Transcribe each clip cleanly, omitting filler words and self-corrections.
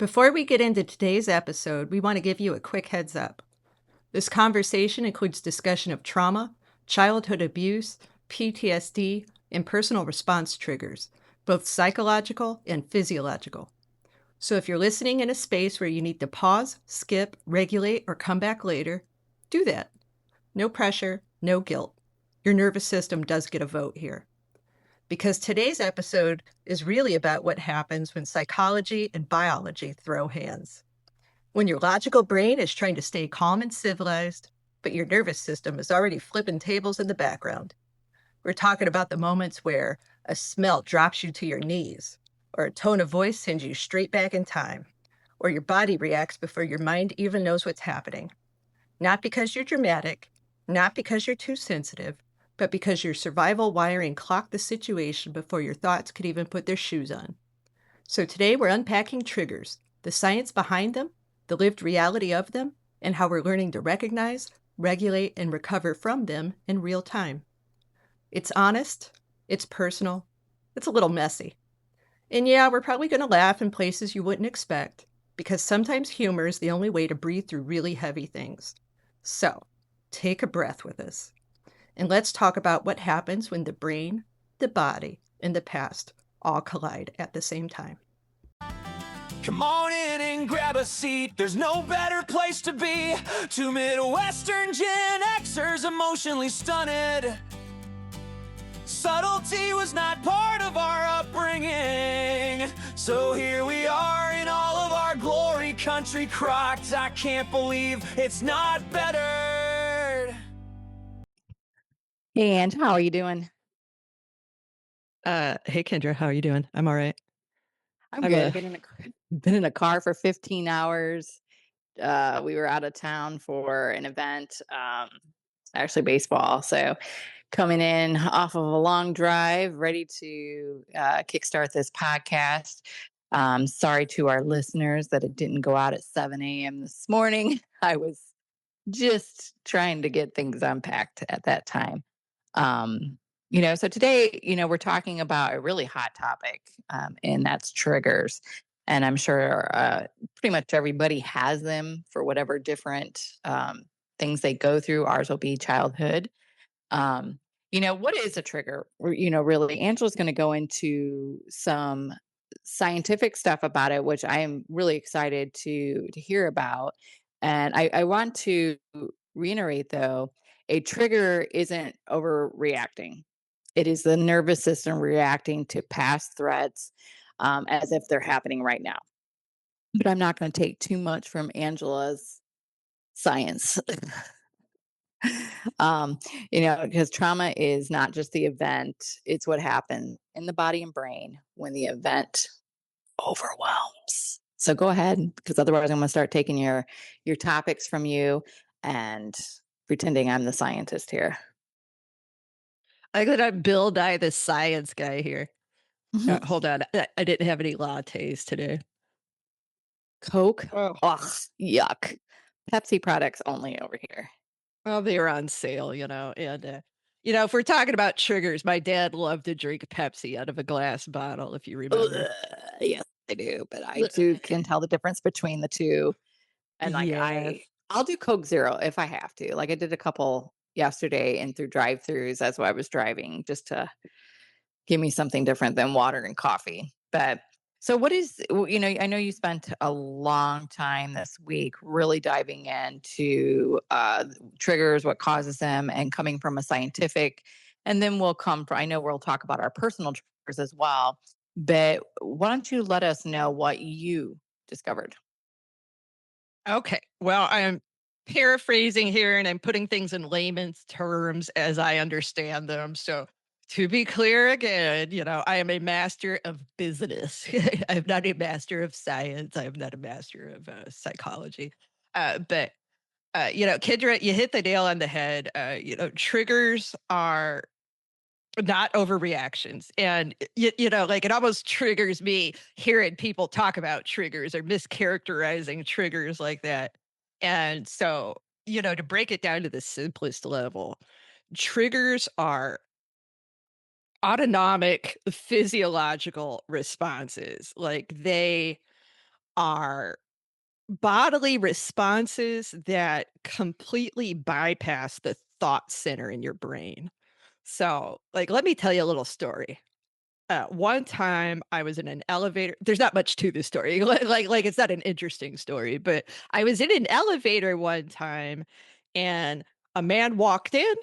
Before we get into today's episode, we want to give you a quick heads up. This conversation includes discussion of trauma, childhood abuse, PTSD, and personal response triggers, both psychological and physiological. So if you're listening in a space where you need to pause, skip, regulate, or come back later, do that. No pressure, no guilt. Your nervous system does get a vote here. Because today's episode is really about what happens when psychology and biology throw hands. When your logical brain is trying to stay calm and civilized, but your nervous system is already flipping tables in the background. We're talking about the moments where a smell drops you to your knees, or a tone of voice sends you straight back in time, or your body reacts before your mind even knows what's happening. Not because you're dramatic, not because you're too sensitive, but because your survival wiring clocked the situation before your thoughts could even put their shoes on. So today we're unpacking triggers, the science behind them, the lived reality of them, and how we're learning to recognize, regulate, and recover from them in real time. It's honest, it's personal, it's a little messy. And yeah, we're probably going to laugh in places you wouldn't expect, because sometimes humor is the only way to breathe through really heavy things. So, take a breath with us. And let's talk about what happens when the brain, the body, and the past all collide at the same time. Come on in and grab a seat. There's no better place to be. Two Midwestern Gen Xers emotionally stunted. Subtlety was not part of our upbringing. So here we are in all of our glory, country crocked. I can't believe it's not better. Hey, Ange, how are you doing? Hey Kendra, how are you doing? I'm all right. I'm I'm good. Been in a car for 15 hours. We were out of town for an event, actually baseball. So coming in off of a long drive, ready to kickstart this podcast. Sorry to our listeners that it didn't go out at 7 a.m. this morning. I was just trying to get things unpacked at that time. So today, we're talking about a really hot topic, and that's triggers. And I'm sure pretty much everybody has them for whatever different things they go through. Ours will be childhood. What is a trigger? Really, Angela's going to go into some scientific stuff about it, which I am really excited to hear about. And I want to reiterate, though, a trigger isn't overreacting. It is the nervous system reacting to past threats as if they're happening right now. But I'm not going to take too much from Angela's science. Because trauma is not just the event, it's what happens in the body and brain when the event overwhelms. So go ahead, because otherwise I'm going to start taking your topics from you and pretending I'm the scientist here. I'm gonna Bill Nye the science guy here. Hold on, I didn't have any lattes today. Coke? Oh, Ugh, yuck. Pepsi products only over here. well, they were on sale, and if we're talking about triggers, my dad loved to drink Pepsi out of a glass bottle, if you remember. Yes, I do, but I too can tell the difference between the two. And Yes. I'll do Coke Zero if I have to. Like I did a couple yesterday and through drive-throughs as I was driving, just to give me something different than water and coffee. But so what is, I know you spent a long time this week really diving into triggers, what causes them, and coming from a scientific, and then I know we'll talk about our personal triggers as well. But why don't you let us know what you discovered? Okay. Well, I'm paraphrasing here and I'm putting things in layman's terms as I understand them. So, to be clear again, I am a master of business. I'm not a master of science. I'm not a master of psychology. But Kendra, you hit the nail on the head. Triggers are not overreactions. And, like it almost triggers me hearing people talk about triggers or mischaracterizing triggers like that. And so, to break it down to the simplest level, triggers are autonomic physiological responses. Like they are bodily responses that completely bypass the thought center in your brain. So, like, let me tell you a little story. One time I was in an elevator. There's not much to this story. Like it's not an interesting story, but I was in an elevator one time and a man walked in.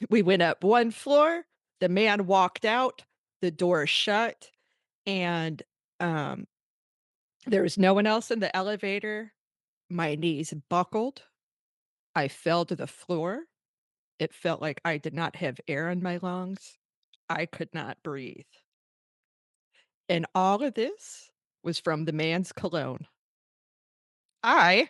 We went up one floor. The man walked out. The door shut and um there was no one else in the elevator. My knees buckled. I fell to the floor. It felt like I did not have air in my lungs. I could not breathe. And all of this was from the man's cologne. I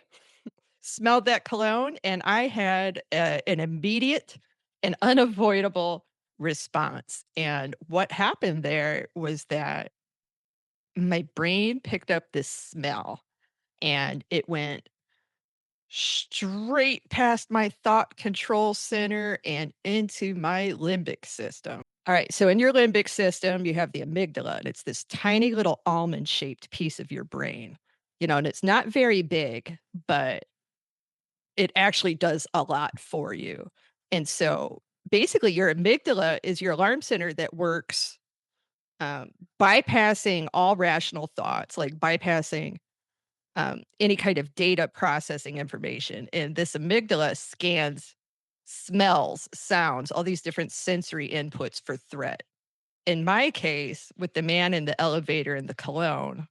smelled that cologne and I had an immediate and unavoidable response. And what happened there was that my brain picked up this smell and it went straight past my thought control center and into my limbic system. All right. So in your limbic system, you have the amygdala, and it's this tiny little almond shaped piece of your brain, and it's not very big, but it actually does a lot for you. And so basically, your amygdala is your alarm center that works um, bypassing all rational thoughts, like bypassing any kind of data processing information. And this amygdala scans smells, sounds, all these different sensory inputs for threat. In my case, with the man in the elevator and the cologne,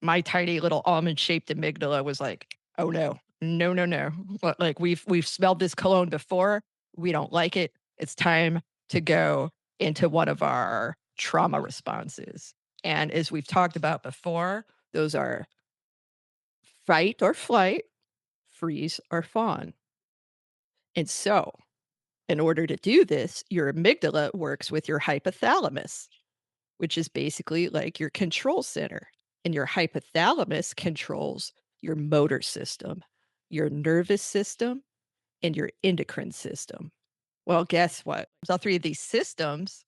my tiny little almond shaped amygdala was like, oh no, no, no, no. Like we've smelled this cologne before. We don't like it. It's time to go into one of our trauma responses. And as we've talked about before, those are fight or flight, freeze or fawn. And so, in order to do this, your amygdala works with your hypothalamus, which is basically like your control center. And your hypothalamus controls your motor system, your nervous system, and your endocrine system. Well, guess what? All three of these systems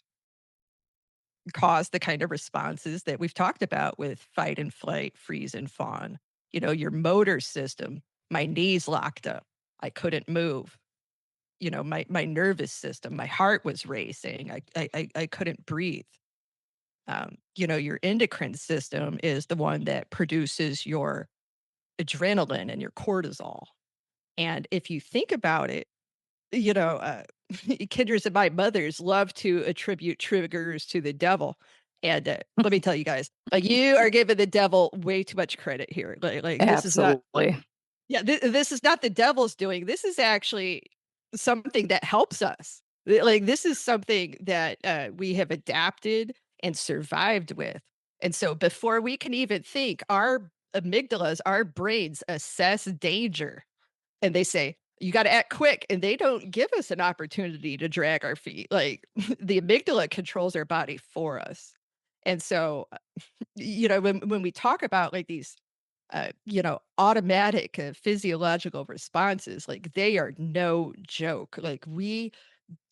cause the kind of responses that we've talked about with fight and flight, freeze and fawn. Your motor system, my knees locked up. I couldn't move. My nervous system, my heart was racing. I couldn't breathe. Your endocrine system is the one that produces your adrenaline and your cortisol. And if you think about it, you know, uh, Kinders and my mothers love to attribute triggers to the devil. And let me tell you guys, like you are giving the devil way too much credit here. Like this is not, Absolutely. yeah, this is not the devil's doing. This is actually something that helps us. Like this is something that we have adapted and survived with. And so before we can even think, our amygdalas, our brains assess danger and they say, "You gotta act quick," and they don't give us an opportunity to drag our feet, like, the amygdala controls our body for us, and so, when we talk about, like, these, automatic, physiological responses, like, they are no joke, like, we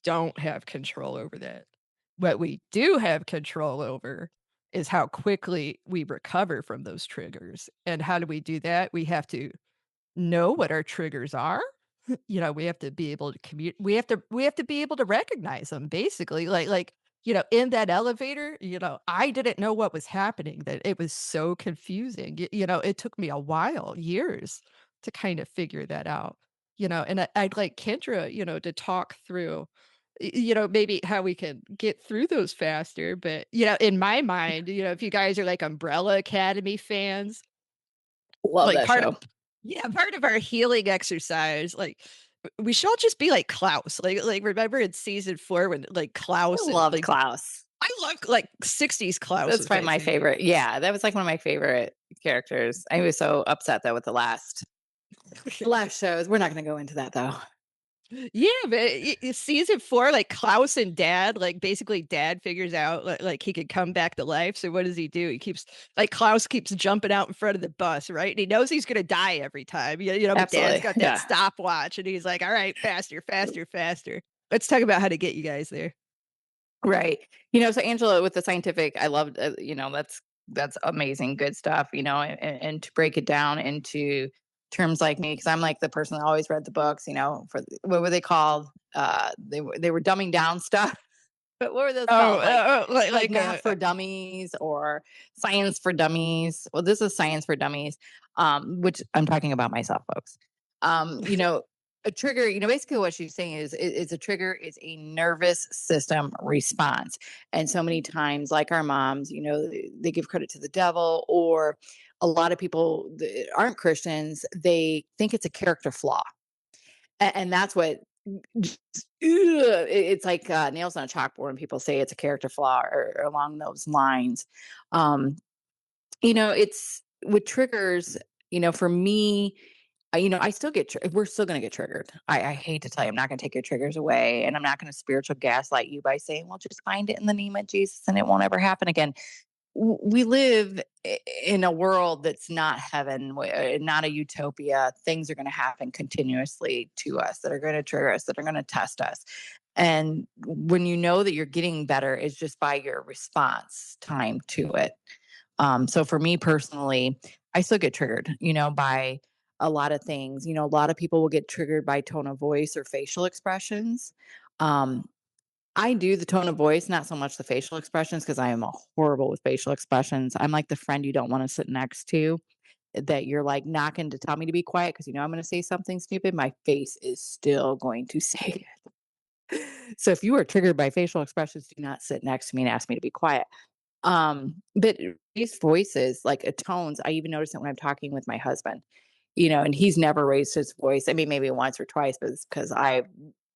don't have control over that. What we do have control over is how quickly we recover from those triggers, and how do we do that? We have to know what our triggers are. We have to be able to we have to be able to recognize them basically. In that elevator, I didn't know what was happening, that it was so confusing. It took me a while, years to kind of figure that out. And I'd like Kendra, to talk through maybe how we can get through those faster. But in my mind, if you guys are like Umbrella Academy fans, Love like, that part of show. yeah, part of our healing exercise, like, we should all just be like Klaus. Remember in season 4 when, like, I Klaus and, loved like Klaus. I love, like, 60s Klaus That's was probably my my favorite. favorite. Yeah, that was like one of my favorite characters. I was so upset though with the last shows. We're not going to go into that though. Yeah, but season 4, like, Klaus and Dad, like, basically Dad figures out, like, he could come back to life, so what does he do? He keeps like, Klaus keeps jumping out in front of the bus, right? And he knows he's gonna die every time, but Dad's Absolutely. got that Yeah. stopwatch, and he's like, "Alright, faster, faster, faster." Let's talk about how to get you guys there. Right. So Angela with the scientific, I loved, that's that's amazing, good stuff, and to break it down into terms like me, because I'm like the person that always read the books, for what were they called? They were dumbing down stuff. But what were those Oh, called? Like like math for dummies or science for dummies. Well, this is science for dummies, which I'm talking about myself, folks. A trigger, basically what she's saying is a trigger is a nervous system response. And so many times, like our moms, they give credit to the devil, or a lot of people that aren't Christians, they think it's a character flaw. And that's what just, it's like nails on a chalkboard when people say it's a character flaw or along those lines. Um, it's with triggers, for me, I still we're still going to get triggered. I hate to tell you, I'm not going to take your triggers away, and I'm not going to spiritual gaslight you by saying, well, just find it in the name of Jesus and it won't ever happen again. We live in a world that's not heaven, not a utopia. Things are going to happen continuously to us that are going to trigger us, that are going to test us. And when you know that you're getting better, it's just by your response time to it. So for me personally, I still get triggered, by a lot of things. A lot of people will get triggered by tone of voice or facial expressions. Um, I do the tone of voice, not so much the facial expressions, because I am horrible with facial expressions. I'm like the friend you don't want to sit next to, that you're like knocking to tell me to be quiet because I'm going to say something stupid. My face is still going to say it. So if you are triggered by facial expressions, do not sit next to me and ask me to be quiet. But these voices, like tones, I even notice it when I'm talking with my husband, and he's never raised his voice. I mean, maybe once or twice, but it's because I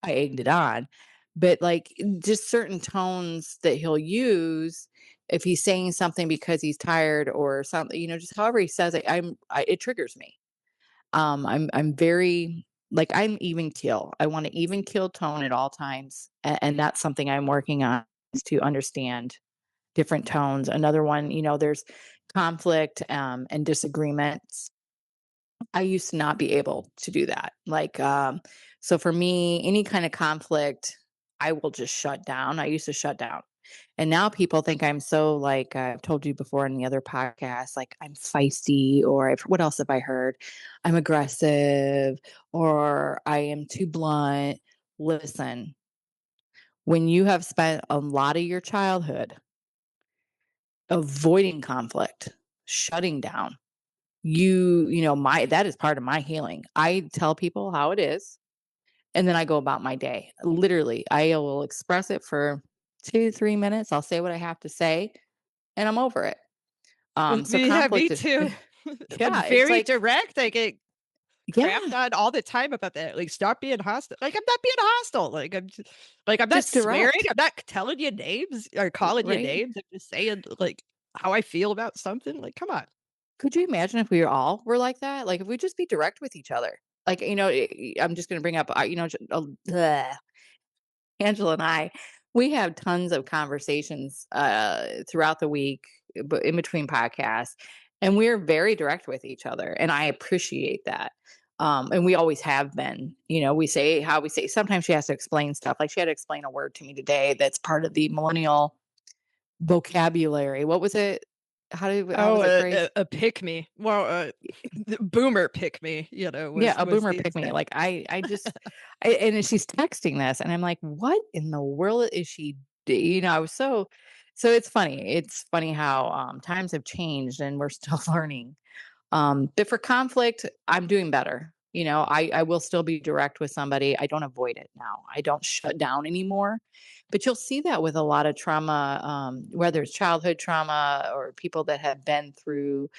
egged it on. But like just certain tones that he'll use if he's saying something because he's tired or something, just however he says it, it triggers me. I'm very like I'm even keel. I want an even keel tone at all times, and that's something I'm working on is to understand different tones. Another one, there's conflict, and disagreements. I used to not be able to do that. Like, so for me, any kind of conflict, I will just shut down. I used to shut down. And now people think I'm so like I've told you before in the other podcast, like I'm feisty, or what else have I heard? I'm aggressive, or I am too blunt. Listen, when you have spent a lot of your childhood avoiding conflict, shutting down, my that is part of my healing. I tell people how it is, and then I go about my day. Literally, I will express it for 2 3 minutes. I'll say what I have to say, and I'm over it. So yeah, me conflict is too. I'm yeah, it's very like direct. I get crapped yeah, on all the time about that. Like, stop being hostile. Like, I'm not being hostile. Like, I'm not just swearing. direct, I'm not telling you names or calling you right? names. I'm just saying like how I feel about something. Like, come on. Could you imagine if we all were like that? Like, if we just be direct with each other? Like, I'm just gonna bring up, Angela and I, we have tons of conversations throughout the week, but in between podcasts, and we're very direct with each other, and I appreciate that. And we always have been. We say how we say. Sometimes she has to explain stuff. Like she had to explain a word to me today that's part of the millennial vocabulary. What was it? How Oh, was it phrased? a pick me. Well, the boomer pick me. Yeah, a Was boomer the pick me. extent. Like and then she's texting this, and I'm like, what in the world is she? I was so it's funny. It's funny how times have changed, and we're still learning. But for conflict, I'm doing better. I will still be direct with somebody. I don't avoid it now. I don't shut down anymore. But you'll see that with a lot of trauma, whether it's childhood trauma or people that have been through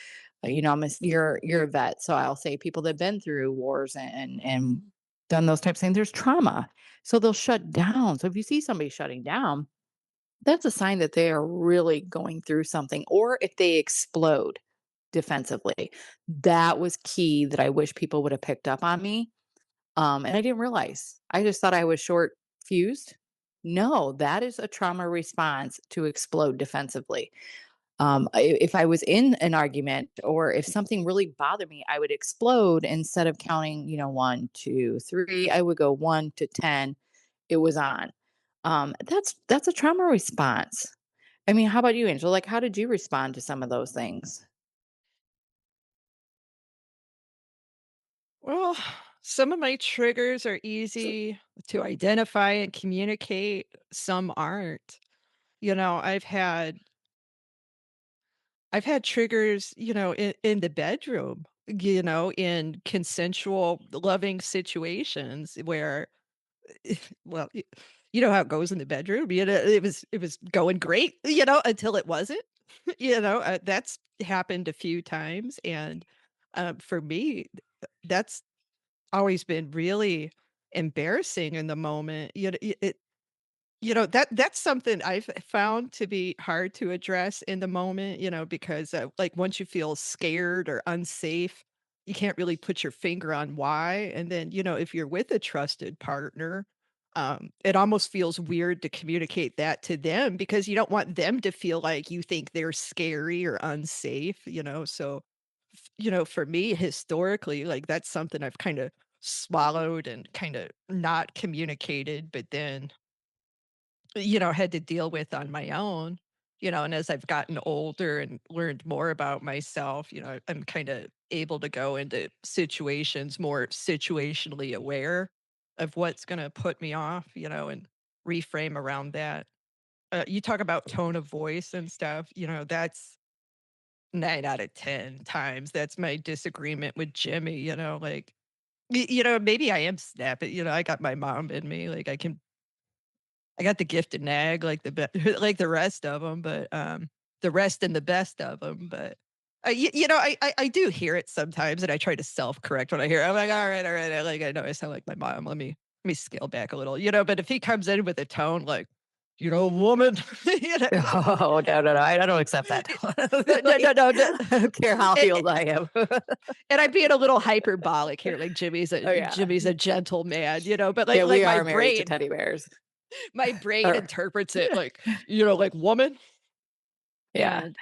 you're a vet, so I'll say people that've been through wars and done those types of things, there's trauma. So they'll shut down. So if you see somebody shutting down, that's a sign that they are really going through something. Or if they explode defensively. That was key that I wish people would have picked up on me. And I didn't realize. I just thought I was short fused. No, that is a trauma response to explode defensively. If I was in an argument or if something really bothered me, I would explode instead of counting, 1, 2, 3. I would go 1 to 10. It was on. That's a trauma response. I mean, how about you, Angela? Like, how did you respond to some of those things? Well, some of my triggers are easy to identify and communicate, some aren't. You know, I've had triggers, in the bedroom, in consensual, loving situations where, well, you know how it goes in the bedroom. It was going great, until it wasn't. That's happened a few times, and for me, that's always been really embarrassing in the moment. That's something I've found to be hard to address in the moment, because, like, once you feel scared or unsafe, you can't really put your finger on why, and then, if you're with a trusted partner, it almost feels weird to communicate that to them because you don't want them to feel like you think they're scary or unsafe, so, for me, historically, like, that's something I've kinda swallowed and kinda not communicated, but then had to deal with on my own, and as I've gotten older and learned more about myself, I'm kind of able to go into situations more situationally aware of what's going to put me off, and reframe around that. You talk about tone of voice and stuff, that's 9 out of 10 times. That's my disagreement with Jimmy, like, maybe I am snappy, I got my mom in me, like I got the gift of nag like like the rest of them, but, the rest and the best of them. But, I do hear it sometimes, and I try to self-correct when I hear it. I'm like, "Alright, I know I sound like my mom. Let me scale back a little," but if he comes in with a tone like, "Woman," you know? Oh, no, no, no, I don't accept that. No, no, Like, no, no. I don't care how And healed I am. and I'm being a little hyperbolic here, like Oh, yeah. Jimmy's a gentle man, but, Yeah, like, we my are married to brain teddy bears. my brain Or interprets it like, like, "Woman?" yeah. And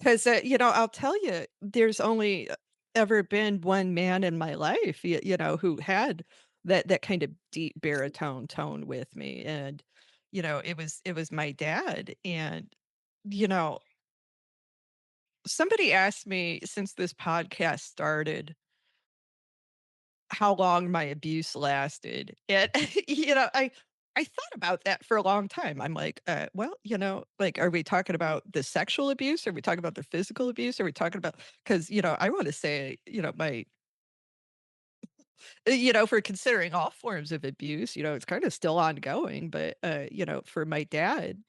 'cause, I'll tell you, there's only ever been one man in my life, who had that kind of deep baritone tone with me, and, it was my dad, and, you know, somebody asked me since this podcast started how long my abuse lasted, and, I thought about that for a long time. I'm like, well, like, are we talking about the sexual abuse? Are we talking about the physical abuse? Are we talking about? Because I wanna say, for considering all forms of abuse, it's kinda still ongoing, but, for my dad,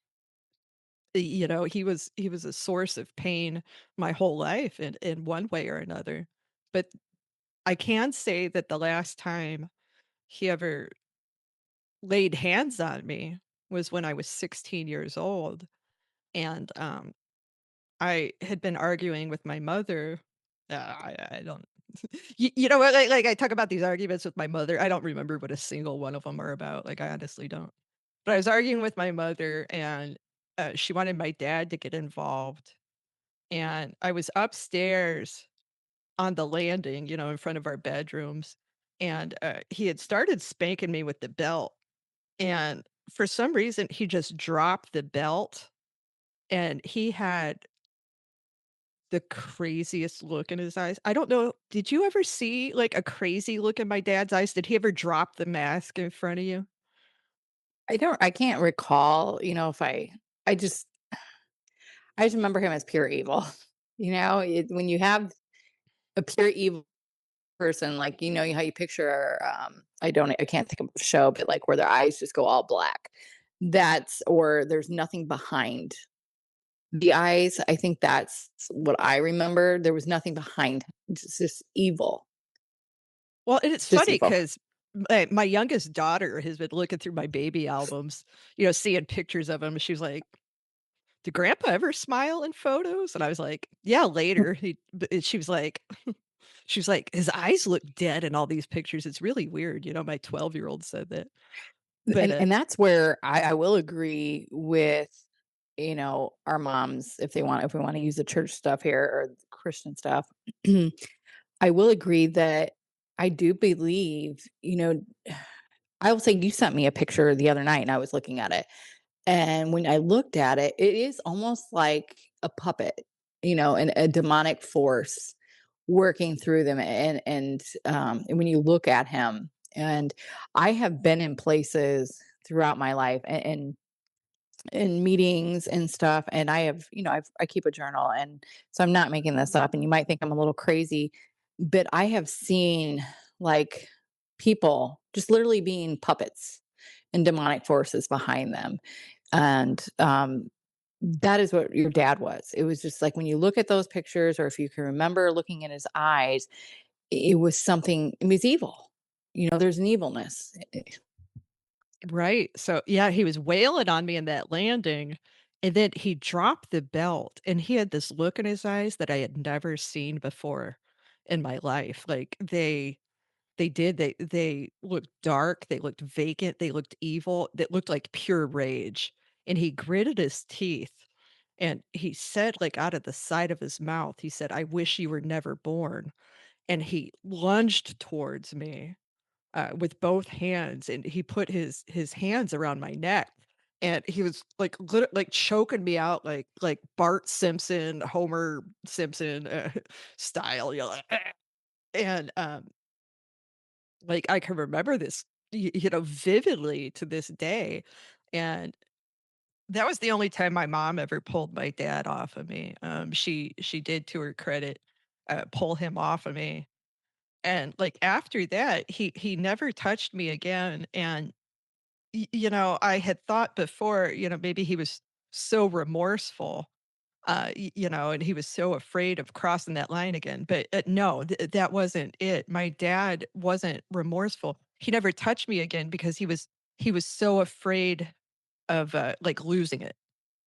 he was a source of pain my whole life in one way or another. But I can say that the last time he ever laid hands on me was when I was 16 years old, and, I had been arguing with my mother. I don't you know what, like, I talk about these arguments with my mother, I don't remember what a single one of them are about, like, I honestly don't. But I was arguing with my mother, and, she wanted my dad to get involved, and I was upstairs on the landing, in front of our bedrooms, and, he had started spanking me with the belt. And for some reason, he just dropped the belt, and he had the craziest look in his eyes. I don't know, did you ever see, like, a crazy look in my dad's eyes? Did he ever drop the mask in front of you? I can't recall, if I just I just remember him as pure evil. When you have a pure evil person, like, how you picture, I can't think of a show, but like where their eyes just go all black. Or there's nothing behind the eyes. I think that's what I remember. There was nothing behind. It's just evil. Well, and it's Just funny evil. 'cause my youngest daughter has been looking through my baby albums, seeing pictures of him, she was like, "Did grandpa ever smile in photos?" And I was like, "Yeah, later." She was like "His eyes look dead in all these pictures, it's really weird." My 12-year-old said that. But, And that's where I will agree with, our moms if we want to use the church stuff here or Christian stuff. I will agree that I do believe, I will say you sent me a picture the other night and I was looking at it. And when I looked at it, it is almost like a puppet, and a demonic force working through them. And when you look at him, and I have been in places throughout my life, and in meetings and stuff, and I keep a journal, and so I'm not making this up, and you might think I'm a little crazy, but I have seen, like, people just literally being puppets and demonic forces behind them. And that is what your dad was. It was just like when you look at those pictures, or if you can remember looking in his eyes, it was something, it was evil. There's an evilness. Right. So, yeah, he was wailing on me in that landing, and then he dropped the belt, and he had this look in his eyes that I had never seen before in my life. Like, they looked dark, they looked vacant, they looked evil, they looked like pure rage, and he gritted his teeth, and he said, like, out of the side of his mouth, he said, "I wish you were never born," and he lunged towards me, with both hands, and he put his hands around my neck, and he was, like, like, choking me out like Bart Simpson, Homer Simpson, style, like, and, like, I can remember this, vividly to this day, and that was the only time my mom ever pulled my dad off of me. She did, to her credit, pull him off of me, and, like, after that, he never touched me again, and, I had thought before, maybe he was so remorseful, and he was so afraid of crossing that line again, but, no, that wasn't it. My dad wasn't remorseful. He never touched me again because he was so afraid of, like, losing it.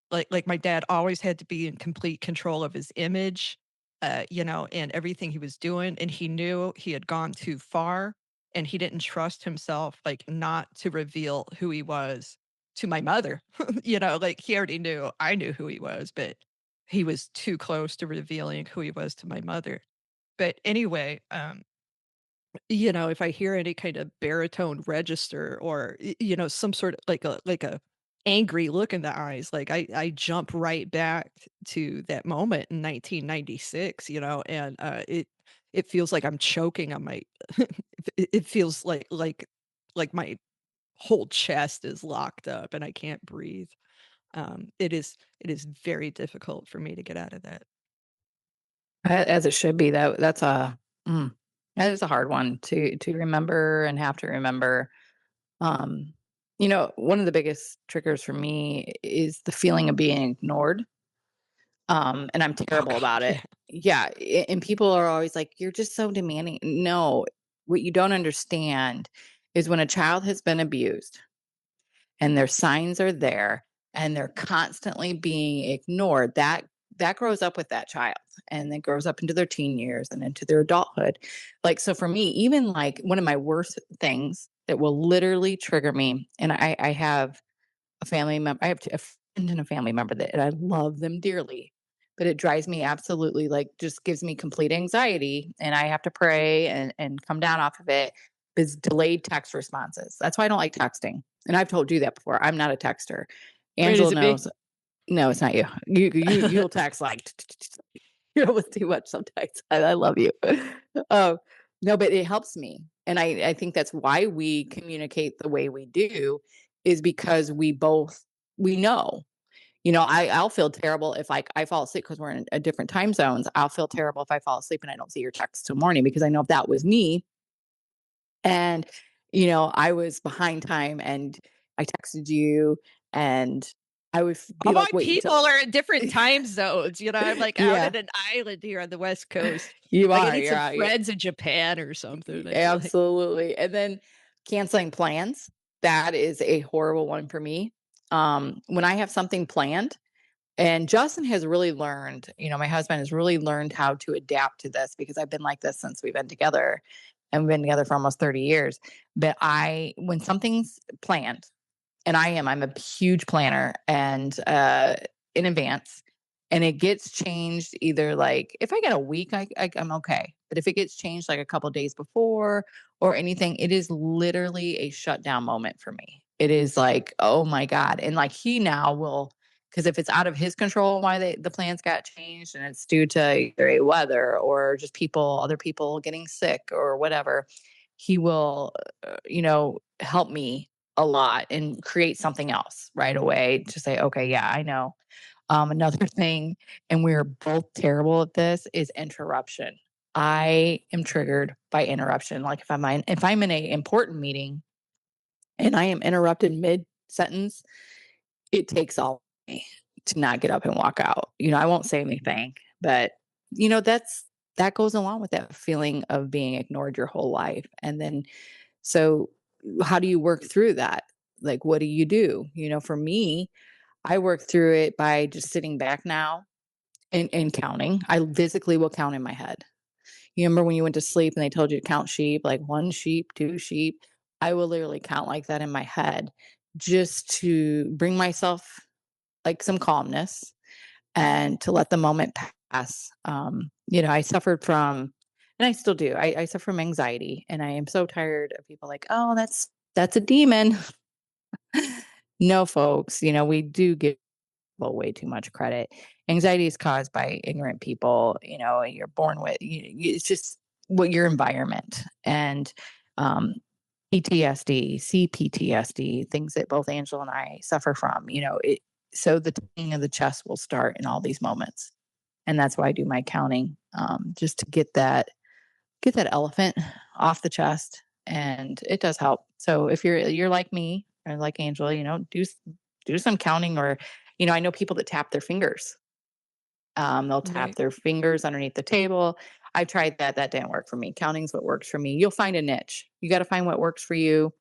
Like, my dad always had to be in complete control of his image, and everything he was doing, and he knew he had gone too far, and he didn't trust himself, like, not to reveal who he was to my mother. Like, he already knew I knew who he was, but he was too close to revealing who he was to my mother. But anyway, if I hear any kind of baritone register, or, some sort of like a angry look in the eyes, like, I jump right back to that moment in 1996, and, it feels like I'm choking on my it feels like my whole chest is locked up and I can't breathe. It is very difficult for me to get out of that. As it should be. Mm, that is a hard one to remember and have to remember. Um, one of the biggest triggers for me is the feeling of being ignored. And I'm Oh terrible god, about it. yeah. Yeah, and people are always like, "You're just so demanding." No, what you don't understand is when a child has been abused and their signs are there and they're constantly being ignored, that grows up with that child, and then grows up into their teen years and into their adulthood. Like, so for me, even like one of my worst things that will literally trigger me, and I have a family member, I have a friend and a family member that, and I love them dearly, but it drives me absolutely, like, just gives me complete anxiety, and I have to pray and come down off of it. Is delayed text responses. That's why I don't like texting. And I've told you that before. I'm not a texter. Wait, is Angela it me? knows. No, it's not you. You'll text like you're almost too much sometimes. I love you. Oh, no, but it helps me. And I think that's why we communicate the way we do, is because we know. I'll feel terrible if, like, I fall asleep because we're in a different time zones. I'll feel terrible if I fall asleep and I don't see your text till morning, because I know if that was me, and I was behind time and I texted you, and I would be All my like, wait people until are in different time zones, I'm, like, out yeah, in an island here on the West Coast. you Like, I are. need You're some out. friends in Japan or something, I feel like. Absolutely. And then canceling plans, that is a horrible one for me. When I have something planned, and Justin has really learned, my husband has really learned how to adapt to this, because I've been like this since we've been together, and we've been together for almost 30 years. But when something's planned, and I'm a huge planner, and in advance, and it gets changed, either like if I get a week, I'm okay. But if it gets changed like a couple days before or anything, it is literally a shutdown moment for me. it is like, oh my God. And like he now will, because if it's out of his control why the plans got changed and it's due to either a weather or just other people getting sick or whatever, he will, help me a lot and create something else right away to say, okay, yeah, I know. Another thing, and we're both terrible at this, is interruption. I am triggered by interruption. Like if I'm in a important meeting and I am interrupted mid sentence, it takes all of me to not get up and walk out. I won't say anything, but that goes along with that feeling of being ignored your whole life. And then so how do you work through that? Like what do you do? For me, I work through it by just sitting back now and counting. I physically will count in my head. You remember when you went to sleep and they told you to count sheep, like 1 sheep, 2 sheep? I will literally count like that in my head just to bring myself, like, some calmness and to let the moment pass. I suffered from and I still do, I suffer from anxiety, and I am so tired of people like, "Oh, that's a demon." No, folks, we do give people way too much credit. Anxiety is caused by ignorant people, and you're born with it's just what your environment and um, PTSD, CPTSD, things that both Angela and I suffer from. So the ticking of the chest will start in all these moments, and that's why I do my counting, just to get that elephant off the chest, and it does help. So if you're like me or like Angela, do some counting, or I know people that tap their fingers. They'll tap Right. their fingers underneath the table. I tried that. That didn't work for me. Counting's what works for me. You'll find a niche. You got to find what works for you.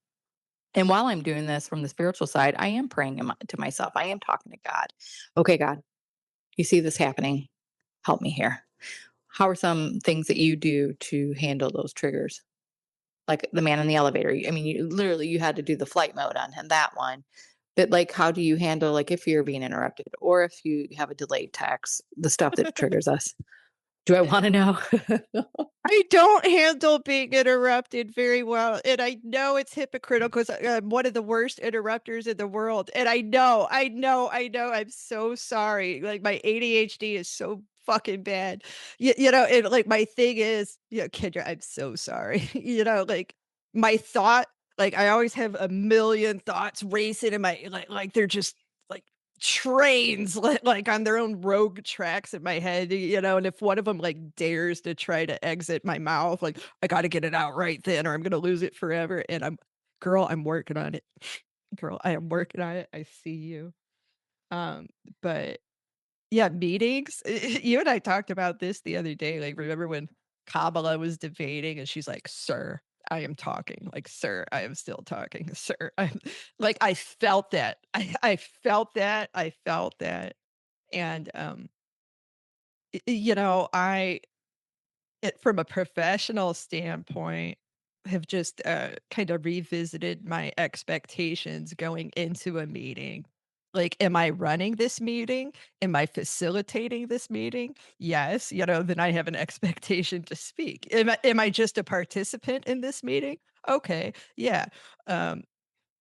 And while I'm doing this from the spiritual side, I am praying to myself. I am talking to God. Okay, God, you see this happening. Help me here. How are some things that you do to handle those triggers? Like the man in the elevator. I mean, you had to do the flight mode on him, that one. But like, how do you handle, like, if you're being interrupted or if you have a delayed text, the stuff that triggers us? Do I want to know? I don't handle being interrupted very well, and I know it's hypocritical 'cause I'm one of the worst interrupters in the world, and I know, I'm so sorry, like, my ADHD is so fucking bad, and, like, my thing is, Kendra, I'm so sorry, like, my thought like, I always have a million thoughts racing in my like, they're just, like, trains like on their own rogue tracks in my head, and if one of them like dares to try to exit my mouth, like I got to get it out right then or I'm going to lose it forever. And I'm working on it. Girl, I am working on it. I see you. Um, but yeah, meetings. You and I talked about this the other day. Like, remember when Kamala was debating and she's like, "Sir, I am talking. Like, sir, I am still talking. Sir, I'm like, I felt that. I felt that. I felt that. And I from a professional standpoint, have just, kind of revisited my expectations going into a meeting. Like, am I running this meeting? Am I facilitating this meeting? Yes, then I have an expectation to speak. Am I just a participant in this meeting? Okay, yeah. Um,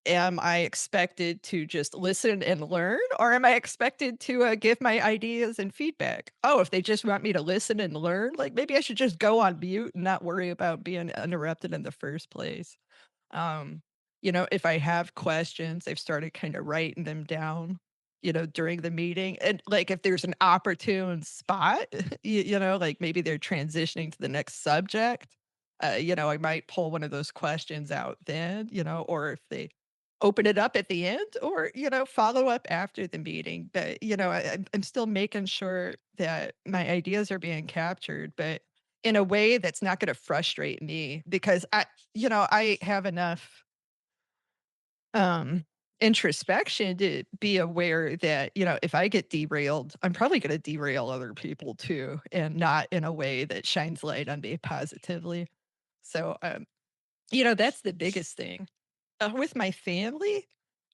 Am I expected to just listen and learn, or am I expected to, give my ideas and feedback? Oh, if they just want me to listen and learn, like, maybe I should just go on mute and not worry about being interrupted in the first place. Um, if I have questions, I've started kinda writing them down, during the meeting, and, like, if there's an opportune spot, like, maybe they're transitioning to the next subject, I might pull one of those questions out then, or if they open it up at the end or, follow up after the meeting, but, I'm still making sure that my ideas are being captured, but in a way that's not gonna frustrate me because I have enough, um, introspection to be aware that, if I get derailed, I'm probably gonna derail other people too, and not in a way that shines light on me positively. So, that's the biggest thing. With my family,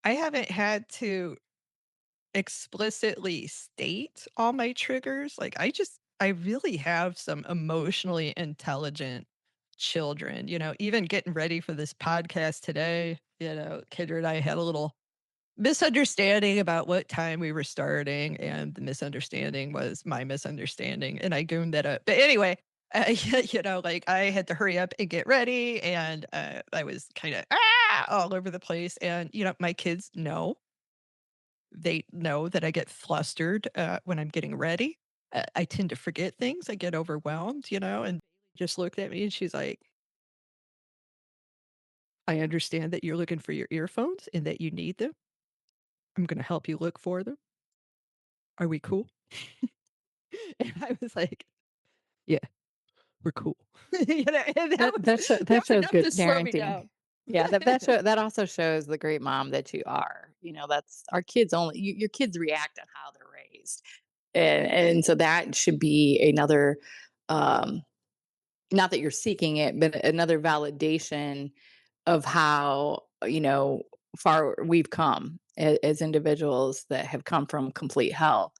I haven't had to explicitly state all my triggers. Like, I really have some emotionally intelligent children, even getting ready for this podcast today. Kendra and I had a little misunderstanding about what time we were starting, and the misunderstanding was my misunderstanding, and I gooned that up. But anyway, like I had to hurry up and get ready, and I was kind of all over the place. And my kids know they know that I get flustered when I'm getting ready. I tend to forget things. I get overwhelmed, and just looked at me and she's like, I understand that you're looking for your earphones and that you need them. I'm going to help you look for them. Are we cool? And I was like, "Yeah, we're cool." And That that that was shows enough good to slow me parenting. down. Yeah, that also shows the great mom that you are. That's our kids only your kids react on how they're raised. And so that should be another um not that you're seeking it, but another validation of how, far we've come as individuals that have come from complete hell.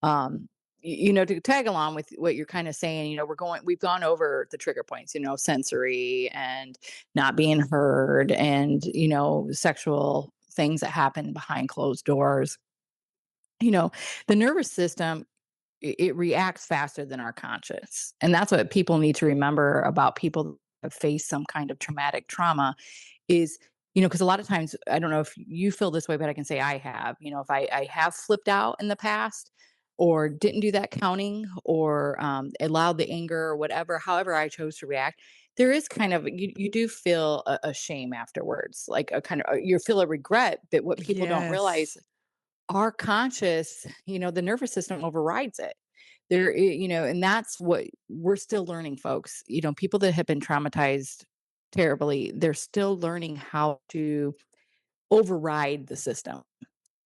To tag along with what you're kind of saying, we've gone over the trigger points, sensory and not being heard and, sexual things that happen behind closed doors. You know, the nervous system, it reacts faster than our conscious. And that's what people need to remember about people that have faced some kind of traumatic trauma is, because a lot of times, I don't know if you feel this way, but I can say I have. If I have flipped out in the past or didn't do that counting or allowed the anger or whatever, however I chose to react, there is kind of, you do feel a shame afterwards, like a kind of, you feel a regret. But what people don't realize, Yes. our conscious, the nervous system overrides it. And that's what we're still learning, folks. People that have been traumatized terribly, they're still learning how to override the system.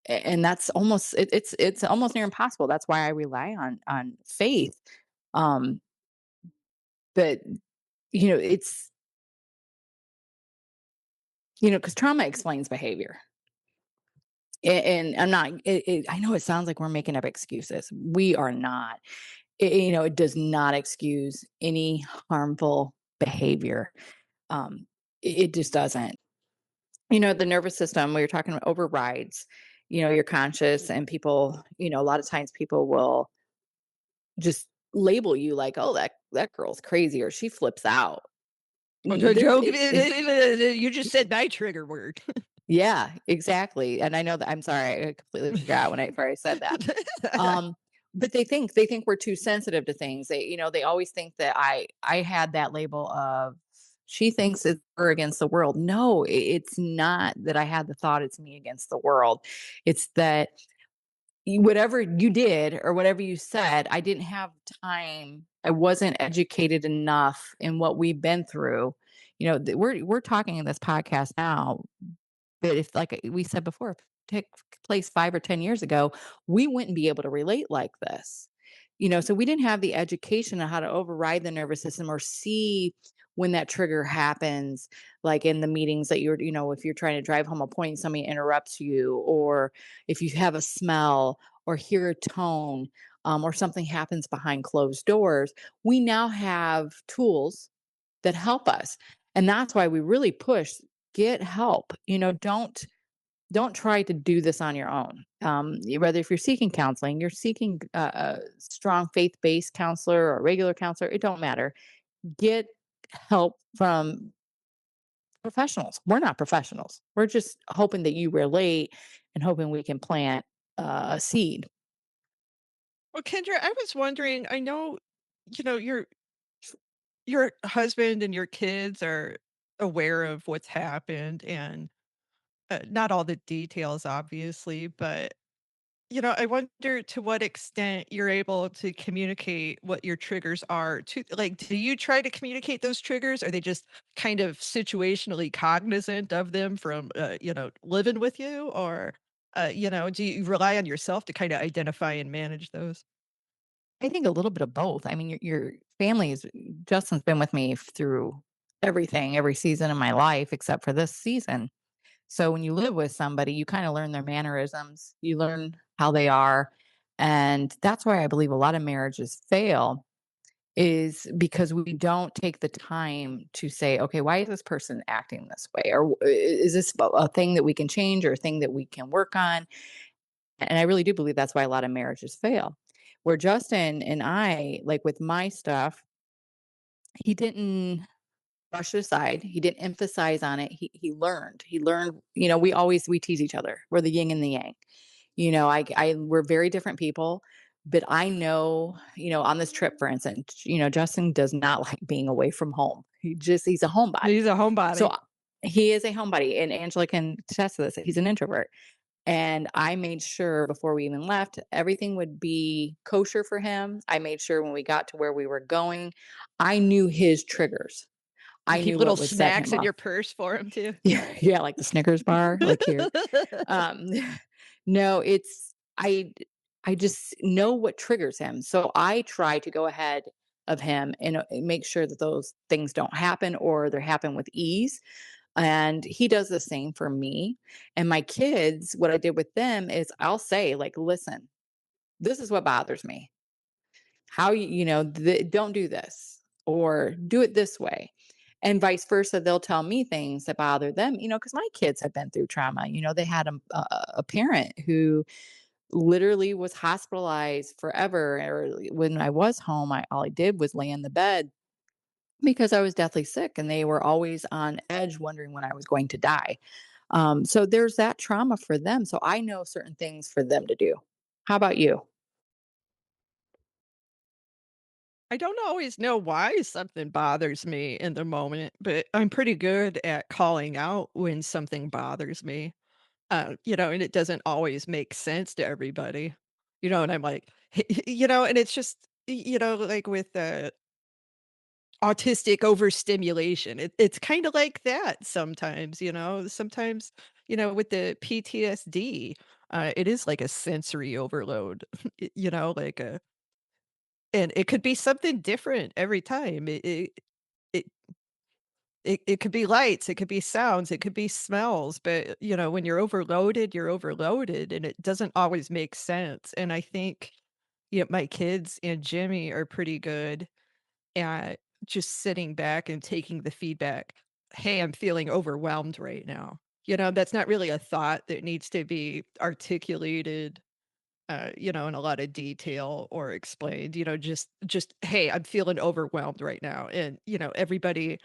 And that's almost it's almost near impossible. That's why I rely on faith. Um, but it's because trauma explains behavior. And I'm not. I know it sounds like we're making up excuses. We are not. It does not excuse any harmful behavior. Um, it just doesn't. The nervous system, we were talking about overrides, your conscious and people, a lot of times people will just label you like, oh, that girl's crazy or she flips out. Oh, There's don't it's you just said my trigger word. yeah, exactly. And I know that I'm sorry, I completely forgot before I said that. Um, but they think we're too sensitive to things. They always think that I had that label of she thinks it's her against the world. No, it's not that I had the thought it's me against the world. It's that whatever you did or whatever you said, I didn't have time. I wasn't educated enough in what we've been through. We're talking in this podcast now, but if, like we said before, if it took place 5 or 10 years ago, we wouldn't be able to relate like this. So we didn't have the education on how to override the nervous system or see when that trigger happens, like in the meetings that if you're trying to drive home a point, somebody interrupts you, or if you have a smell or hear a tone, or something happens behind closed doors. We now have tools that help us. And that's why we really push get help. Don't try to do this on your own. Whether if you're seeking counseling, you're seeking a strong faith-based counselor or a regular counselor, it don't matter. Get help from professionals. We're not professionals. We're just hoping that you relate and hoping we can plant a seed. Well, Kendra, I was wondering, I know, your husband and your kids are aware of what's happened and not all the details, obviously, but I wonder to what extent you're able to communicate what your triggers are to like, do you try to communicate those triggers? Are they just kind of situationally cognizant of them from, living with you? Or, do you rely on yourself to kind of identify and manage those? I think a little bit of both. I mean, your family is Justin's been with me through everything, every season of my life except for this season. So when you live with somebody, you kind of learn their mannerisms, you learn how they are. And that's why I believe a lot of marriages fail is because we don't take the time to say, okay, why is this person acting this way? Or is this a thing that we can change or a thing that we can work on? And I really do believe that's why a lot of marriages fail. Where Justin and I, like with my stuff, he didn't brush it aside. He didn't emphasize on it. He learned. He learned, we tease each other. We're the yin and the yang. We're very different people, but I know, on this trip, for instance, Justin does not like being away from home. He's a homebody. He's a So homebody. he is a homebody, and Angela can attest to this. He's an introvert. And I made sure before we even left, everything would be kosher for him. I made sure when we got to where we were going, I knew his triggers. You I keep knew little what would set snacks him in off. your purse for him too. Yeah, yeah, like the Snickers bar, like here. Um, no, I just know what triggers him. So I try to go ahead of him and make sure that those things don't happen or they happen with ease. And he does the same for me. And my kids, what I did with them is I'll say, like, listen, this is what bothers me. How don't do this or do it this way. And vice versa, they'll tell me things that bother them, because my kids have been through trauma. They had a parent who literally was hospitalized forever. Or when I was home, all I did was lay in the bed because I was deathly sick and they were always on edge wondering when I was going to die. So there's that trauma for them. So I know certain things for them to do. How about you? I don't always know why something bothers me in the moment, but I'm pretty good at calling out when something bothers me. And it doesn't always make sense to everybody. And I'm like, and it's just, like with autistic overstimulation, it's kind of like that sometimes, sometimes, with the PTSD, it is like a sensory overload, like and it could be something different every time. It it could be lights, it could be sounds, it could be smells, but, when you're overloaded, and it doesn't always make sense, and I think, my kids and Jimmy are pretty good at just sitting back and taking the feedback. "Hey, I'm feeling overwhelmed right now." That's not really a thought that needs to be articulated in a lot of detail or explained, just, "Hey, I'm feeling overwhelmed right now." And, everybody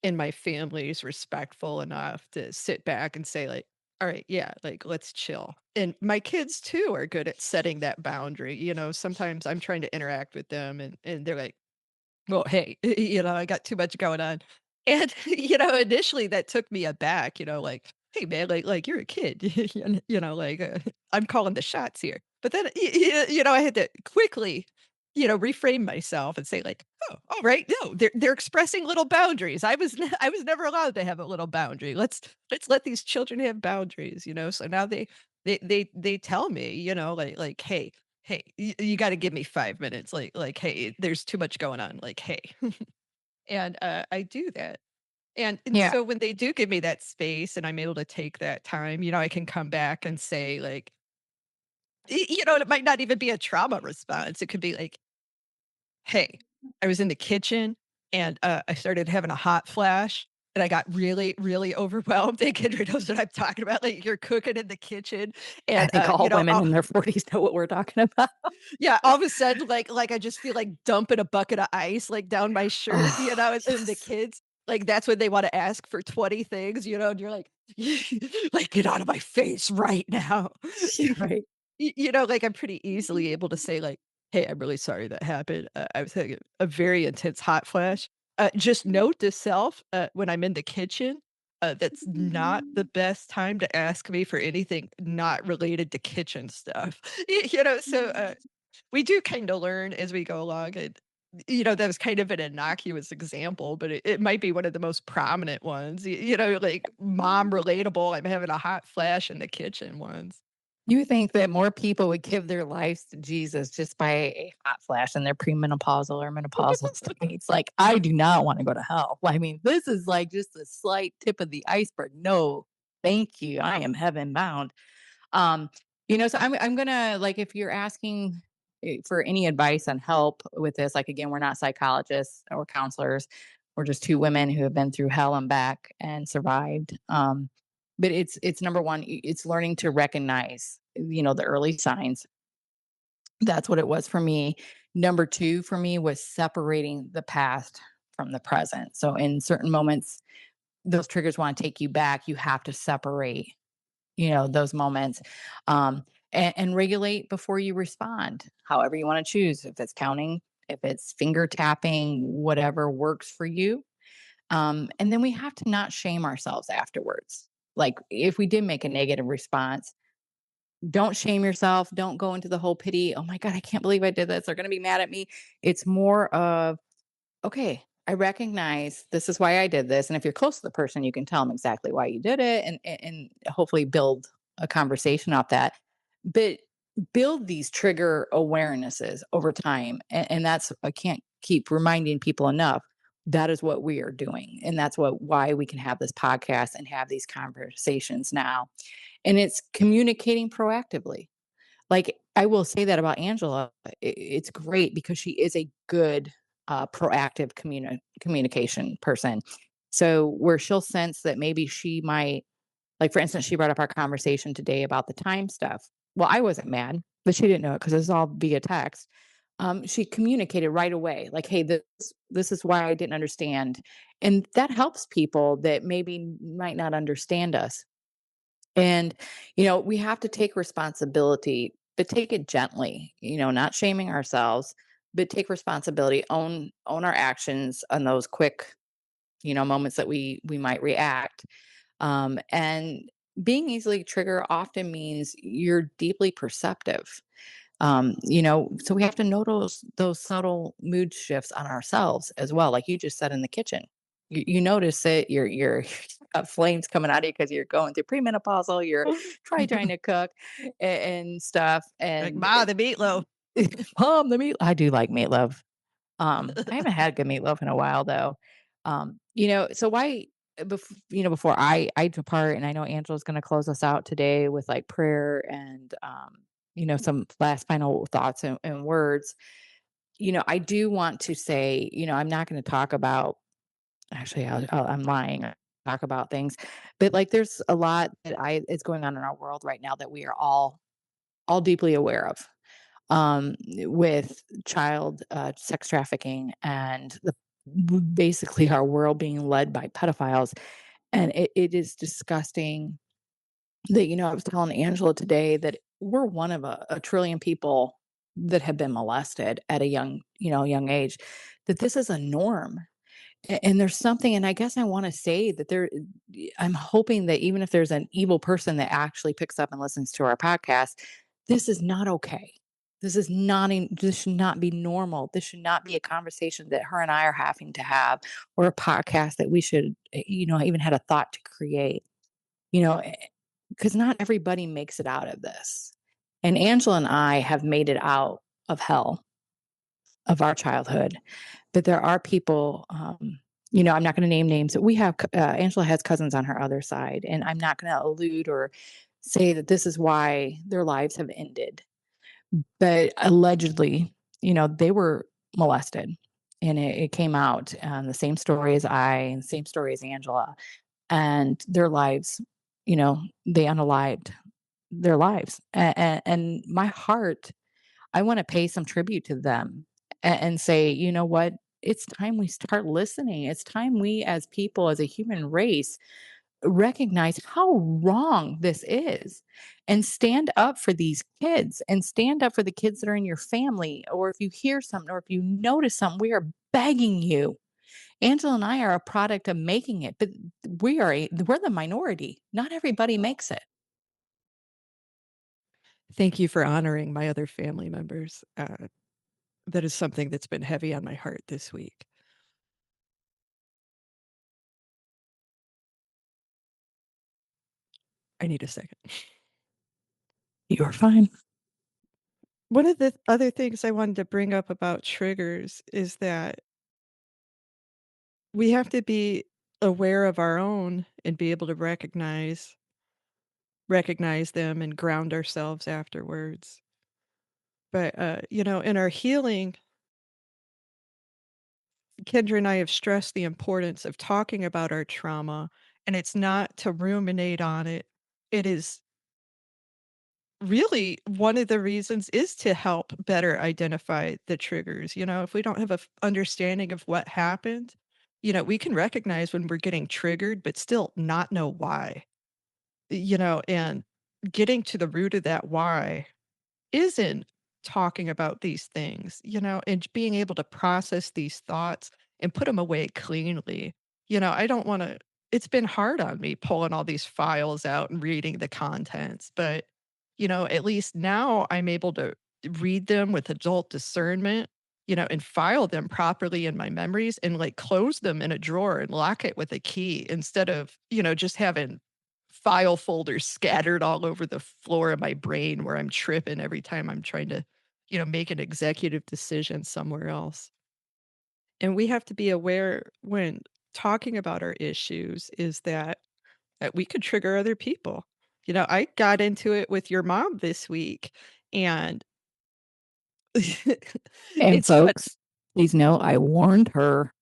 in my family is respectful enough to sit back and say like, "All right, yeah, like let's chill." And my kids too are good at setting that boundary. Sometimes I'm trying to interact with them and they're like, well, hey, I got too much going on. And, initially that took me aback, like, hey, man, like you're a kid, like I'm calling the shots here. But then, I had to quickly, reframe myself and say like, oh, all right, no, they're expressing little boundaries. I was never allowed to have a little boundary. Let's let these children have boundaries. So now they tell me, like, hey, you gotta give me 5 minutes, like, "Hey, there's too much going on," like, "Hey." And, I do that. And Yeah. so when they do give me that space and I'm able to take that time, I can come back and say, like, it might not even be a trauma response. It could be like, "Hey, I was in the kitchen and, I started having a hot flash, and I got really, really overwhelmed." And Kendra knows what I'm talking about, like, you're cooking in the kitchen I and, think all women in their 40s know what we're talking about. yeah, all of a sudden, like, I just feel like dumping a bucket of ice, like, down my shirt, Oh, and the yes. kids, like, that's when they wanna ask for 20 things, and you're like, like, "Get out of my face right now." Yeah, right. Like, I'm pretty easily able to say, like, "Hey, I'm really sorry that happened. I was having a very intense hot flash. Just note to self, when I'm in the kitchen, that's not the best time to ask me for anything not related to kitchen stuff." So, we do kinda learn as we go along, and, that was kind of an innocuous example, but it might be one of the most prominent ones, like, mom relatable, I'm having a hot flash in the kitchen ones. You think that more people would give their lives to Jesus just by a hot flash in their premenopausal or menopausal states? Like, I do not want to go to hell. I mean, this is like just a slight tip of the iceberg. No, thank you. I am heaven bound. Um, so I'm gonna, like, if you're asking for any advice on help with this, like, again, we're not psychologists or counselors. We're just two women who have been through hell and back and survived. But it's number one, it's learning to recognize, the early signs. That's what it was for me. Number two for me was separating the past from the present. So in certain moments, those triggers want to take you back. You have to separate, those moments, and regulate before you respond, however you want to choose. If it's counting, if it's finger tapping, whatever works for you. And then we have to not shame ourselves afterwards. Like if we did make a negative response, don't shame yourself. Don't go into the whole pity. Oh my God, I can't believe I did this. They're going to be mad at me. It's more of, okay, I recognize this is why I did this. And if you're close to the person, you can tell them exactly why you did it, and hopefully build a conversation off that. But build these trigger awarenesses over time. And that's, I can't keep reminding people enough. That is what we are doing. And that's why we can have this podcast and have these conversations now. And it's communicating proactively. Like, I will say that about Angela, it's great because she is a good, proactive communication person. So where she'll sense that maybe she might, like, for instance, she brought up our conversation today about the time stuff. Well, I wasn't mad, but she didn't know it because it's all via text. She communicated right away, like, "Hey, this is why I didn't understand," and that helps people that maybe might not understand us. And, we have to take responsibility, but take it gently, not shaming ourselves, but take responsibility, own our actions on those quick, moments that we might react. And being easily triggered often means you're deeply perceptive. So we have to notice those subtle mood shifts on ourselves as well. Like you just said in the kitchen, you notice it. You're got flames coming out of you because you're going through premenopausal. You're trying to cook and stuff. Like, And "Ma, the meatloaf." mom, the meat. I do like meatloaf. I haven't had good meatloaf in a while though. So why before I depart, and I know Angela's going to close us out today with like prayer and some last final thoughts and words. I do want to say, I'm not going to talk about, actually I'm lying. Talk about things, but like there's a lot that I is going on in our world right now that we are all deeply aware of, with child sex trafficking and basically our world being led by pedophiles. And it is disgusting that, I was telling Angela today that we're one of a trillion people that have been molested at a young age, that this is a norm. And there's something, and I guess I want to say that I'm hoping that even if there's an evil person that actually picks up and listens to our podcast, this is not okay. This should not be normal. This should not be a conversation that her and I are having to have, or a podcast that we should, even had a thought to create, you know, because not everybody makes it out of this. And Angela and I have made it out of hell of our childhood, but there are people, I'm not going to name names, but we have, Angela has cousins on her other side, and I'm not going to allude or say that this is why their lives have ended. But allegedly, they were molested, and it came out, the same story as I, and same story as Angela, and their lives, they unalived their lives. And my heart, I want to pay some tribute to them, and say, you know what? It's time we start listening. It's time we, as people, as a human race, recognize how wrong this is and stand up for these kids, and stand up for the kids that are in your family. Or if you hear something, or if you notice something, we are begging you. Angela and I are a product of making it, but we're the minority. Not everybody makes it. Thank you for honoring my other family members. That is something that's been heavy on my heart this week. I need a second. You're fine. One of the other things I wanted to bring up about triggers is that we have to be aware of our own and be able to recognize them and ground ourselves afterwards. But, in our healing, Kendra and I have stressed the importance of talking about our trauma, and it's not to ruminate on it. It is really one of the reasons is to help better identify the triggers. If we don't have a understanding of what happened, we can recognize when we're getting triggered, but still not know why, and getting to the root of that why isn't talking about these things, and being able to process these thoughts and put them away cleanly. I don't want to, it's been hard on me pulling all these files out and reading the contents, but, at least now I'm able to read them with adult discernment, and file them properly in my memories and like close them in a drawer and lock it with a key instead of, just having file folders scattered all over the floor of my brain where I'm tripping every time I'm trying to, make an executive decision somewhere else. And we have to be aware when talking about our issues is that we could trigger other people. I got into it with your mom this week and And it's fun. folks, please know I warned her.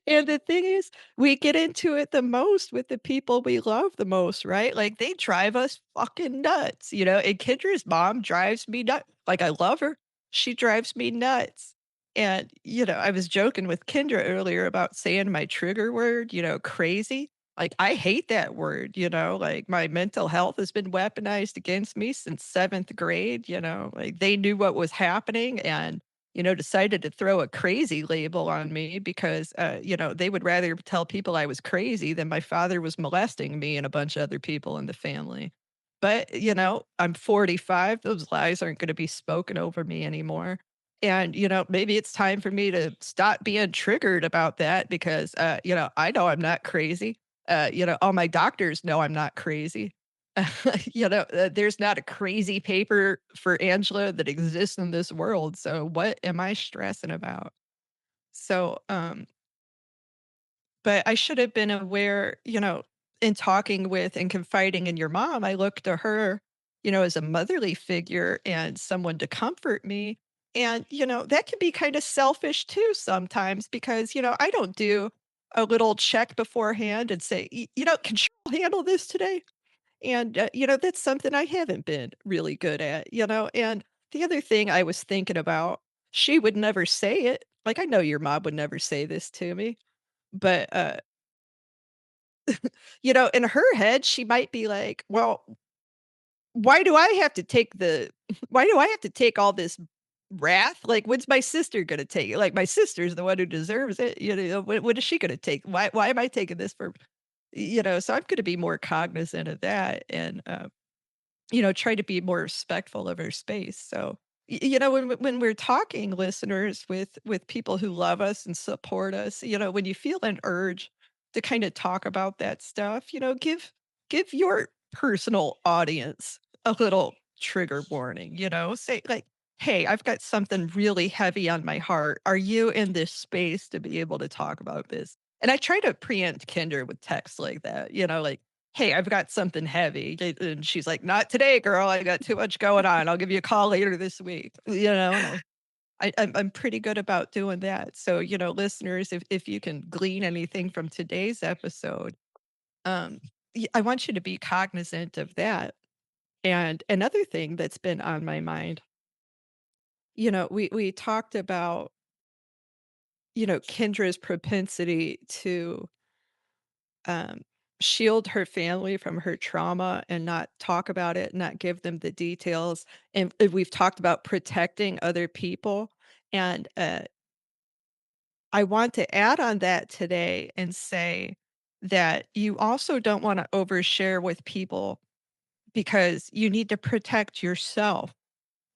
And the thing is, we get into it the most with the people we love the most, right? Like, they drive us fucking nuts, and Kendra's mom drives me nuts. Like, I love her. She drives me nuts. And, I was joking with Kendra earlier about saying my trigger word, crazy. Like, I hate that word, like my mental health has been weaponized against me since 7th grade, like they knew what was happening and decided to throw a crazy label on me because, they would rather tell people I was crazy than my father was molesting me and a bunch of other people in the family. But, I'm 45. Those lies aren't going to be spoken over me anymore. And, maybe it's time for me to stop being triggered about that because, I know I'm not crazy. All my doctors know I'm not crazy. There's not a crazy paper for Angela that exists in this world, so what am I stressing about? So, but I should have been aware, in talking with and confiding in your mom, I look to her, as a motherly figure and someone to comfort me. And, that can be kind of selfish too sometimes because, I don't do a little check beforehand and say, can she handle this today? And, that's something I haven't been really good at, and the other thing I was thinking about, she would never say it. Like, I know your mom would never say this to me, but, in her head, she might be like, "Well, why do I have to take the why do I have to take all this wrath? Like, when's my sister gonna take it? Like, my sister's the one who deserves it, when is she gonna take why am I taking this for" so I'm gonna be more cognizant of that and, try to be more respectful of her space. So, when we're talking listeners with people who love us and support us, when you feel an urge to kind of talk about that stuff, give your personal audience a little trigger warning, say like, "Hey, I've got something really heavy on my heart. Are you in this space to be able to talk about this?" And I try to preempt Kinder with texts like that, like, "Hey, I've got something heavy." And she's like, "Not today, girl. I got too much going on. I'll give you a call later this week." And I'm pretty good about doing that. So, listeners, if you can glean anything from today's episode, um, I want you to be cognizant of that. And another thing that's been on my mind, we talked about, Kendra's propensity to um, shield her family from her trauma and not talk about it, not give them the details. And we've talked about protecting other people. And I want to add on that today and say that you also don't want to overshare with people because you need to protect yourself.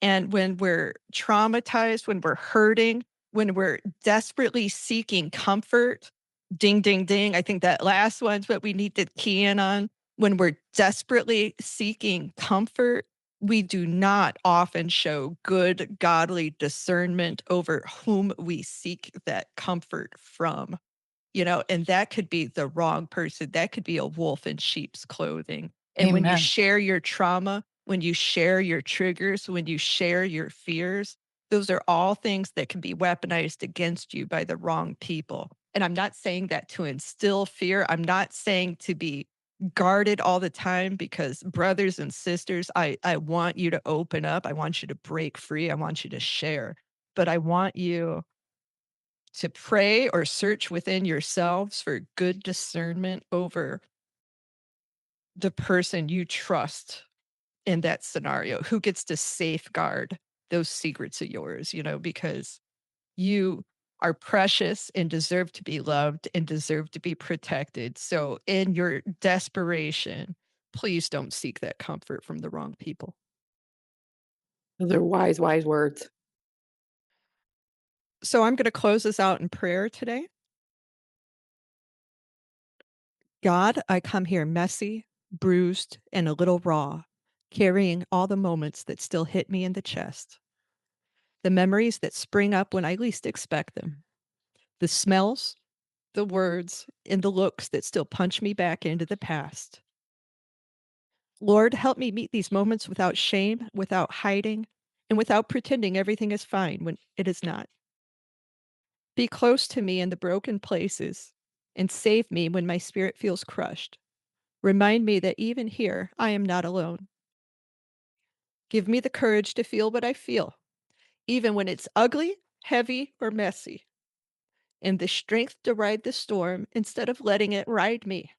And when we're traumatized, when we're hurting, when we're desperately seeking comfort, ding, ding, ding. I think that last one's what we need to key in on. When we're desperately seeking comfort, we do not often show good, godly discernment over whom we seek that comfort from. And that could be the wrong person. That could be a wolf in sheep's clothing. And when you Amen. share your trauma when you share your triggers, when you share your fears, those are all things that can be weaponized against you by the wrong people. And I'm not saying that to instill fear. I'm not saying to be guarded all the time because brothers and sisters, I want you to open up. I want you to break free. I want you to share. But I want you to pray or search within yourselves for good discernment over the person you trust in that scenario, who gets to safeguard those secrets of yours, because you are precious and deserve to be loved and deserve to be protected. So, in your desperation, please don't seek that comfort from the wrong people. Those are wise, wise words. So, I'm going to close this out in prayer today. God, I come here messy, bruised, and a little raw, carrying all the moments that still hit me in the chest, the memories that spring up when I least expect them, the smells, the words, and the looks that still punch me back into the past. Lord, help me meet these moments without shame, without hiding, and without pretending everything is fine when it is not. Be close to me in the broken places and save me when my spirit feels crushed. Remind me that even here, I am not alone. Give me the courage to feel what I feel, even when it's ugly, heavy, or messy, and the strength to ride the storm instead of letting it ride me.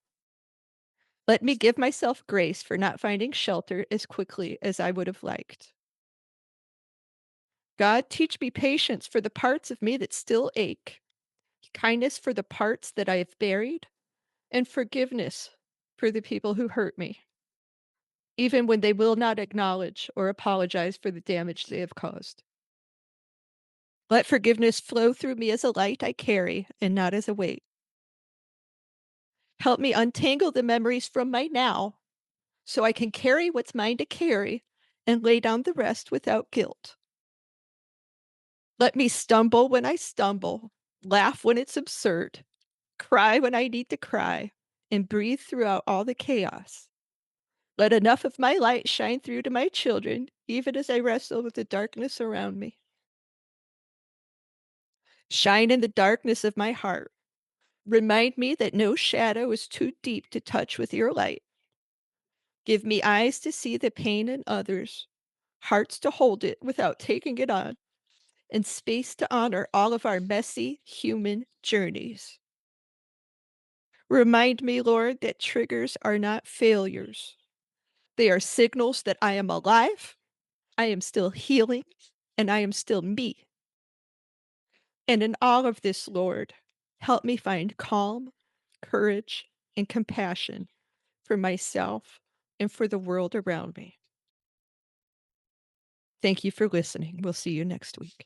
Let me give myself grace for not finding shelter as quickly as I would have liked. God, teach me patience for the parts of me that still ache, kindness for the parts that I have buried, and forgiveness for the people who hurt me, even when they will not acknowledge or apologize for the damage they have caused. Let forgiveness flow through me as a light I carry and not as a weight. Help me untangle the memories from my now so I can carry what's mine to carry and lay down the rest without guilt. Let me stumble when I stumble, laugh when it's absurd, cry when I need to cry, and breathe throughout all the chaos. Let enough of my light shine through to my children, even as I wrestle with the darkness around me. Shine in the darkness of my heart. Remind me that no shadow is too deep to touch with your light. Give me eyes to see the pain in others, hearts to hold it without taking it on, and space to honor all of our messy human journeys. Remind me, Lord, that triggers are not failures. They are signals that I am alive, I am still healing, and I am still me. And in all of this, Lord, help me find calm, courage, and compassion for myself and for the world around me. Thank you for listening. We'll see you next week.